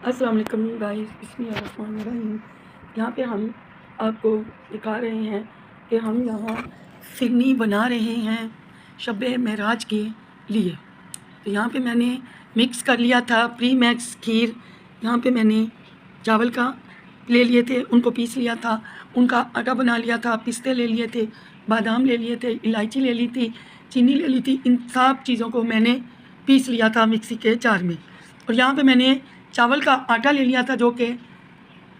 अस्सलाम वालेकुम गाइस, बिस्मिल्लाहिर्रहमानिर्रहीम। यहाँ पे हम आपको दिखा रहे हैं कि हम यहाँ फिरनी बना रहे हैं शब मेराज के लिए। तो यहाँ पे मैंने मिक्स कर लिया था प्री मैक्स खीर। यहाँ पे मैंने चावल का ले लिए थे, उनको पीस लिया था, उनका आटा बना लिया था, पिस्ते ले लिए थे, बादाम ले लिए थे, इलायची ले ली थी, चीनी ले ली थी। इन सब चीज़ों को मैंने पीस लिया था मिक्सी के जार में। और यहाँ पे मैंने चावल का आटा ले लिया था जो कि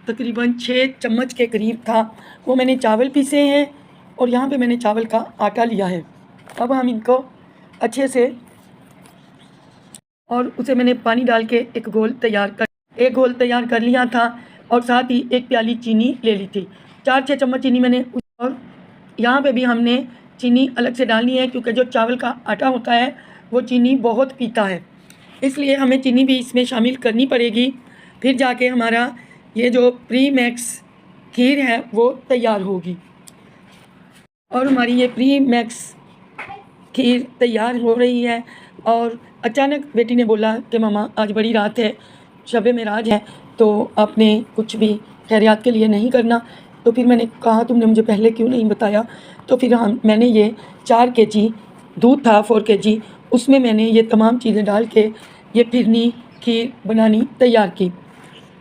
तकरीबन 6 चम्मच के करीब था। वो मैंने चावल पीसे हैं और यहाँ पे मैंने चावल का आटा लिया है। अब हम इनको अच्छे से और उसे मैंने पानी डाल के एक घोल तैयार कर लिया था और साथ ही 1 प्याली चीनी ले ली थी। 4-6 चम्मच चीनी मैंने। और यहाँ पे भी हमने चीनी अलग से डालनी है क्योंकि जो चावल का आटा होता है वो चीनी बहुत पीता है, इसलिए हमें चीनी भी इसमें शामिल करनी पड़ेगी। फिर जाके हमारा ये जो प्री मैक्स खीर है वो तैयार होगी। और हमारी ये प्री मैक्स खीर तैयार हो रही है। और अचानक बेटी ने बोला कि मम्मा आज बड़ी रात है, शब मेराज है, तो आपने कुछ भी खैरियत के लिए नहीं करना। तो फिर मैंने कहा तुमने मुझे पहले क्यों नहीं बताया। तो फिर मैंने ये 4 kg दूध था, 4 kg, उसमें मैंने ये तमाम चीज़ें डाल के ये फिरनी खीर बनानी तैयार की,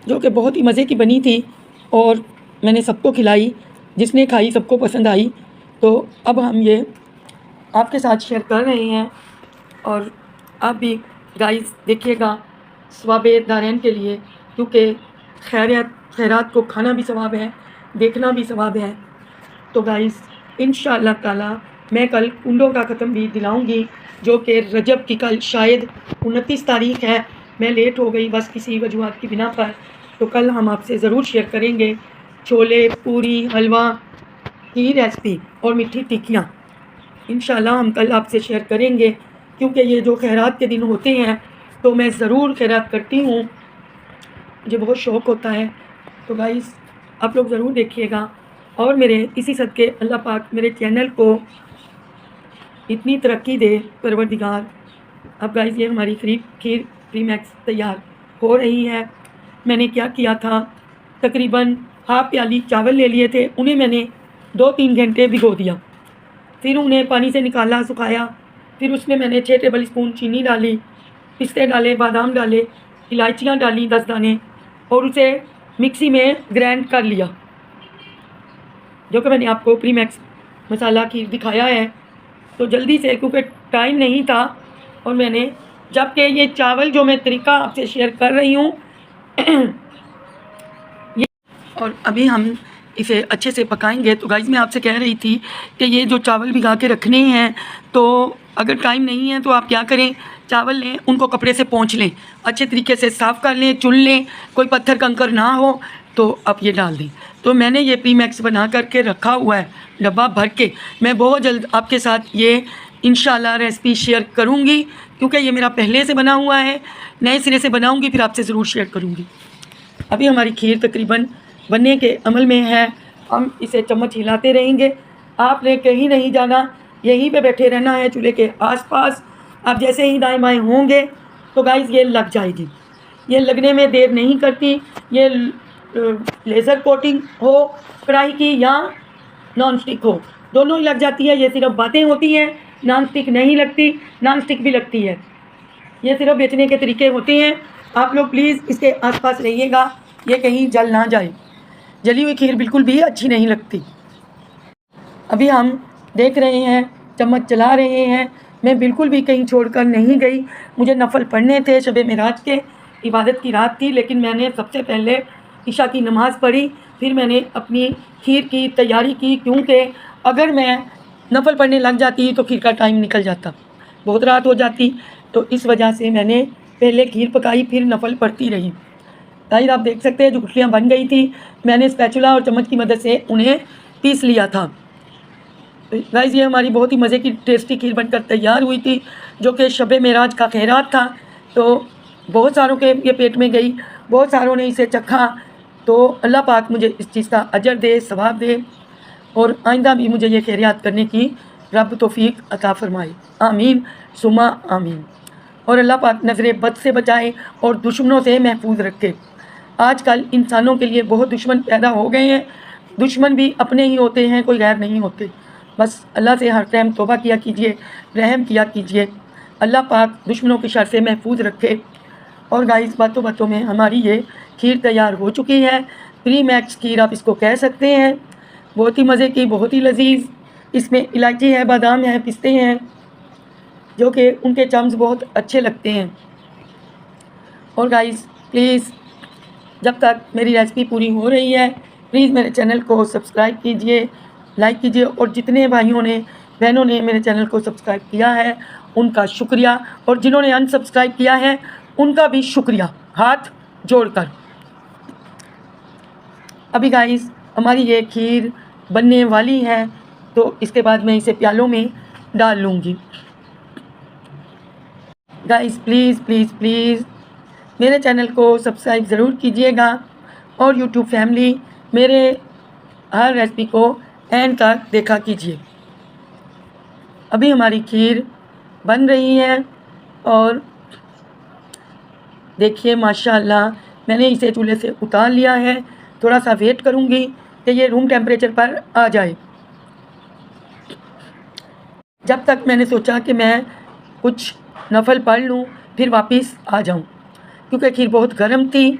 जो कि बहुत ही मज़े की बनी थी और मैंने सबको खिलाई। जिसने खाई सबको पसंद आई। तो अब हम ये आपके साथ शेयर कर रहे हैं और आप भी गाइस देखिएगा सवाबे दारैन के लिए, क्योंकि खैरात को खाना भी सवाब है, देखना भी सवाब है। तो गाइस इंशाअल्लाह ताला मैं कल कुंडों का ख़त्म भी दिलाऊंगी, जो कि रजब की कल शायद 29 तारीख़ है। मैं लेट हो गई बस किसी वजूहत की बिना पर। तो कल हम आपसे ज़रूर शेयर करेंगे छोले, पूरी, हलवा की रेसिपी और मीठी टिक्कियाँ। इंशाअल्लाह हम कल आपसे शेयर करेंगे, क्योंकि ये जो खैरात के दिन होते हैं तो मैं ज़रूर खैरात करती हूँ, मुझे बहुत शौक़ होता है। तो गाइस आप लोग ज़रूर देखिएगा और मेरे इसी सदके अल्लाह पाक मेरे चैनल को इतनी तरक्की दे परवरदिगार। अब गाइस ये हमारी खीर प्री मैक्स तैयार हो रही है। मैंने क्या किया था, तकरीबन हाफ प्याली चावल ले लिए थे, उन्हें मैंने 2-3 घंटे भिगो दिया। फिर उन्हें पानी से निकाला, सुखाया। फिर उसमें मैंने 6 टेबल स्पून चीनी डाली, पिस्ते डाले, बादाम डाले, इलायचियाँ डाली 10 दाने, और उसे मिक्सी में ग्राइंड कर लिया, जो कि मैंने आपको प्री मैक्स मसाला खीर दिखाया है। तो जल्दी से, क्योंकि टाइम नहीं था, और मैंने जबकि ये चावल जो मैं तरीका आपसे शेयर कर रही हूँ ये, और अभी हम इसे अच्छे से पकाएंगे। तो गाइस मैं आपसे कह रही थी कि ये जो चावल भिगा के रखने हैं, तो अगर टाइम नहीं है तो आप क्या करें, चावल लें, उनको कपड़े से पोंछ लें, अच्छे तरीके से साफ़ कर लें, चुन लें, कोई पत्थर कंकर ना हो तो आप ये डाल दें। तो मैंने ये प्री मैक्स बना करके रखा हुआ है डब्बा भर के। मैं बहुत जल्द आपके साथ ये इंशाल्लाह रेसिपी शेयर करूँगी, क्योंकि ये मेरा पहले से बना हुआ है, नए सिरे से बनाऊँगी फिर आपसे ज़रूर शेयर करूँगी। अभी हमारी खीर तकरीबन बनने के अमल में है। हम इसे चम्मच हिलाते रहेंगे। आपने कहीं नहीं जाना, यहीं पे बैठे रहना है चूल्हे के आसपास। आप जैसे ही दाएं बाएं होंगे तो गाइस ये लग जाएगी। ये लगने में देर नहीं करती। ये लेज़र कोटिंग हो कढ़ाई की या नॉन स्टिक हो, दोनों ही लग जाती है। ये सिर्फ बातें होती हैं, नॉन स्टिक नहीं लगती, नॉन स्टिक भी लगती है। ये सिर्फ बेचने के तरीके होते हैं। आप लोग प्लीज़ इसके आसपास रहिएगा, ये कहीं जल ना जाए। जली हुई खीर बिल्कुल भी अच्छी नहीं लगती। अभी हम देख रहे हैं, चम्मच चला रहे हैं। मैं बिल्कुल भी कहीं छोड़कर नहीं गई। मुझे नफल पढ़ने थे, शब मेराज के इबादत की रात थी, लेकिन मैंने सबसे पहले इशा की नमाज़ पढ़ी, फिर मैंने अपनी खीर की तैयारी की, क्योंकि अगर मैं नफल पढ़ने लग जाती तो खीर का टाइम निकल जाता, बहुत रात हो जाती। तो इस वजह से मैंने पहले खीर पकाई, फिर नफल पढ़ती रही। गाइस आप देख सकते हैं जो गुठलियाँ बन गई थी, मैंने स्पैचुला और चम्मच की मदद से उन्हें पीस लिया था। गाइस ये हमारी बहुत ही मज़े की टेस्टी खीर बनकर तैयार हुई थी, जो कि शब मेराज का खैरात था। तो बहुत सारों के ये पेट में गई, बहुत सारों ने इसे चखा। तो अल्लाह पाक मुझे इस चीज़ का अजर दे, सवाब दे, और आइंदा भी मुझे ये खैरियत करने की रब तौफीक अता फरमाए। आमीन सुमा आमीन। और अल्लाह पाक नज़रे बद से बचाए और दुश्मनों से महफूज रखे। आजकल इंसानों के लिए बहुत दुश्मन पैदा हो गए हैं। दुश्मन भी अपने ही होते हैं, कोई गैर नहीं होते। बस अल्लाह से हर टाइम तौबा किया कीजिए, रहम किया कीजिए। अल्लाह पाक दुश्मनों की शर से महफूज रखे। और गाइस, बातों बातों में हमारी ये खीर तैयार हो चुकी है। प्री मैक्स खीर आप इसको कह सकते हैं। बहुत ही मज़े की, बहुत ही लजीज। इसमें इलायची है, बादाम है, पिस्ते हैं, जो कि उनके चम्स बहुत अच्छे लगते हैं। और गाइस प्लीज़, जब तक मेरी रेसिपी पूरी हो रही है, प्लीज़ मेरे चैनल को सब्सक्राइब कीजिए, लाइक कीजिए। और जितने भाइयों ने, बहनों ने मेरे चैनल को सब्सक्राइब किया है उनका शुक्रिया, और जिन्होंने अनसब्सक्राइब किया है उनका भी शुक्रिया, हाथ जोड़कर। अभी गाइस हमारी ये खीर बनने वाली है, तो इसके बाद मैं इसे प्यालों में डाल लूँगी। गाइस प्लीज़ प्लीज़ प्लीज़ मेरे चैनल को सब्सक्राइब ज़रूर कीजिएगा, और यूट्यूब फैमिली मेरे हर रेसिपी को एंड तक देखा कीजिए। अभी हमारी खीर बन रही है, और देखिए माशाल्लाह मैंने इसे चूल्हे से उतार लिया है। थोड़ा सा वेट करूँगी कि ये रूम टेम्परेचर पर आ जाए। जब तक मैंने सोचा कि मैं कुछ नफल पढ़ लूँ फिर वापस आ जाऊँ, क्योंकि खीर बहुत गर्म थी,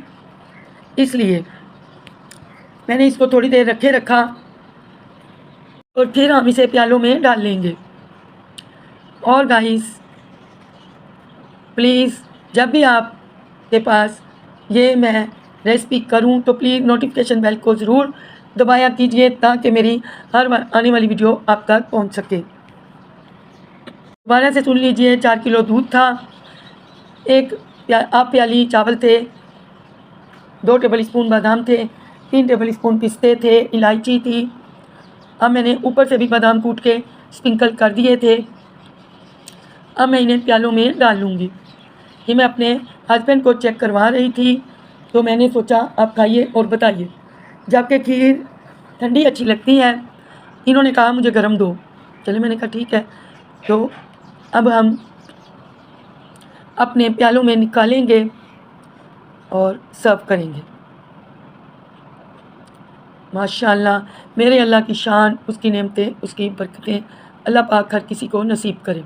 इसलिए मैंने इसको थोड़ी देर रखा, और फिर हम इसे प्यालों में डाल लेंगे। और गाइस प्लीज़, जब भी आपके पास ये मैं रेसिपी करूं तो प्लीज़ नोटिफिकेशन बेल को ज़रूर दबाया कीजिए, ताकि मेरी हर आने वाली वीडियो आप तक पहुंच सके। दोबारा से सुन लीजिए, 4 किलो दूध था, एक हाफ प्याली चावल थे, 2 टेबल स्पून बादाम थे, 3 टेबल स्पून पिस्ते थे, इलायची थी। अब मैंने ऊपर से भी बादाम कूट के स्प्रिंकल कर दिए थे। अब मैं इन्हें प्यालों में डाल लूँगी। ये मैं अपने हस्बैंड को चेक करवा रही थी, तो मैंने सोचा आप खाइए और बताइए। जबकि खीर ठंडी अच्छी लगती है, इन्होंने कहा मुझे गरम दो। चलिए, मैंने कहा ठीक है। तो अब हम अपने प्यालों में निकालेंगे और सर्व करेंगे। माशाअल्लाह, मेरे अल्लाह की शान, उसकी नेमतें, उसकी बरकतें अल्लाह पाक हर किसी को नसीब करे।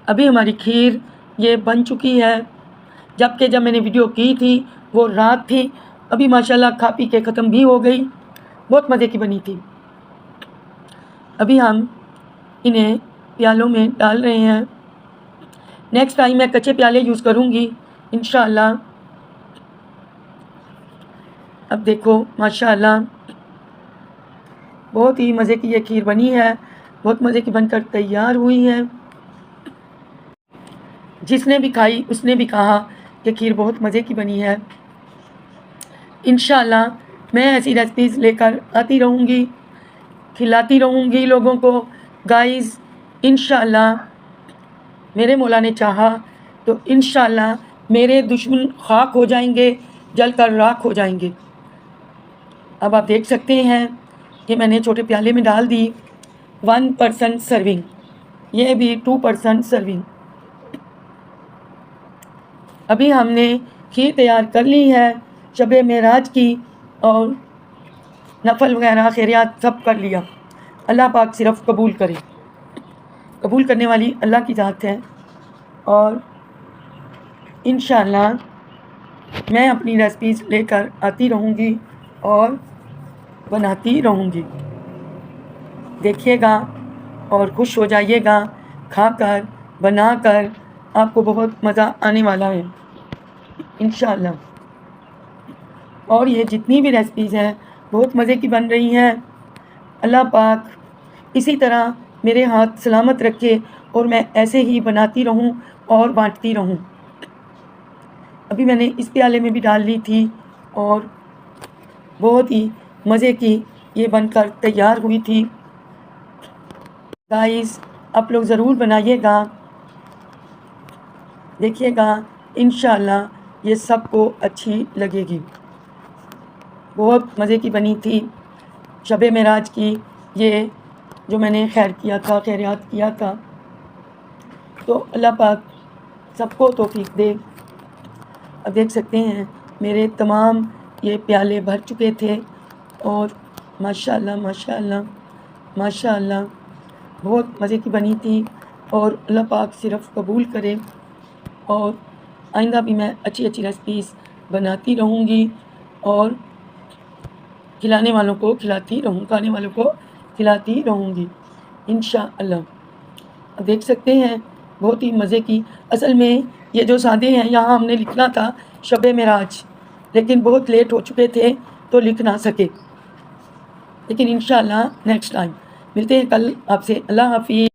अभी हमारी खीर ये बन चुकी है, जबकि जब मैंने वीडियो की थी वो रात थी। अभी माशाल्लाह खा पी के ख़त्म भी हो गई, बहुत मज़े की बनी थी। अभी हम इन्हें प्यालों में डाल रहे हैं। नेक्स्ट टाइम मैं कच्चे प्याले यूज़ करूँगी इंशाअल्लाह। अब देखो माशाअल्लाह बहुत ही मज़े की ये खीर बनी है, बहुत मज़े की बनकर तैयार हुई है। जिसने भी खाई उसने भी कहा कि खीर बहुत मज़े की बनी है। इंशाअल्लाह मैं ऐसी रेसिपीज़ लेकर आती रहूँगी, खिलाती रहूँगी लोगों को। गाइस इंशाअल्लाह मेरे मौला ने चाहा तो इंशाअल्लाह मेरे दुश्मन खाक हो जाएंगे, जलकर राख हो जाएंगे। अब आप देख सकते हैं कि मैंने छोटे प्याले में डाल दी 1 पर्सन सर्विंग, ये भी 2 पर्सन सर्विंग। अभी हमने खीर तैयार कर ली है शब-ए मेराज की, और नफल वगैरह खैरियत सब कर लिया। अल्लाह पाक सिर्फ़ कबूल करे, कबूल करने वाली अल्लाह की ज़ात है। और इंशाअल्लाह मैं अपनी रेसिपीज़ लेकर आती रहूँगी और बनाती रहूँगी। देखिएगा और खुश हो जाइएगा, खाकर बनाकर आपको बहुत मज़ा आने वाला है इंशाअल्लाह। और ये जितनी भी रेसिपीज़ हैं बहुत मज़े की बन रही हैं। अल्लाह पाक इसी तरह मेरे हाथ सलामत रखे और मैं ऐसे ही बनाती रहूं और बांटती रहूं। अभी मैंने इस प्याले में भी डाल ली थी, और बहुत ही मज़े की ये बनकर तैयार हुई थी। गाइस आप लोग ज़रूर बनाइएगा, देखिएगा इंशाअल्लाह ये सबको अच्छी लगेगी। बहुत मज़े की बनी थी शब-ए मेराज की, ये जो मैंने खैर किया था, खैरियत किया था। तो अल्लाह पाक सबको तौफीक दे। अब देख सकते हैं मेरे तमाम ये प्याले भर चुके थे और माशाअल्लाह माशाअल्लाह माशाअल्लाह बहुत मज़े की बनी थी। और अल्लाह पाक सिर्फ़ कबूल करे और आइंदा भी मैं अच्छी अच्छी रेसिपीज़ बनाती रहूँगी और खिलाने वालों को खिलाती रहूँ, खाने वालों को खिलाती रहूँगी इंशाअल्लाह। अब देख सकते हैं बहुत ही मज़े की। असल में ये जो सादे हैं यहाँ हमने लिखना था शब मेराज, लेकिन बहुत लेट हो चुके थे तो लिख ना सके, लेकिन इंशाअल्लाह नेक्स्ट टाइम मिलते हैं कल आपसे। अल्लाह हाफ़िज़।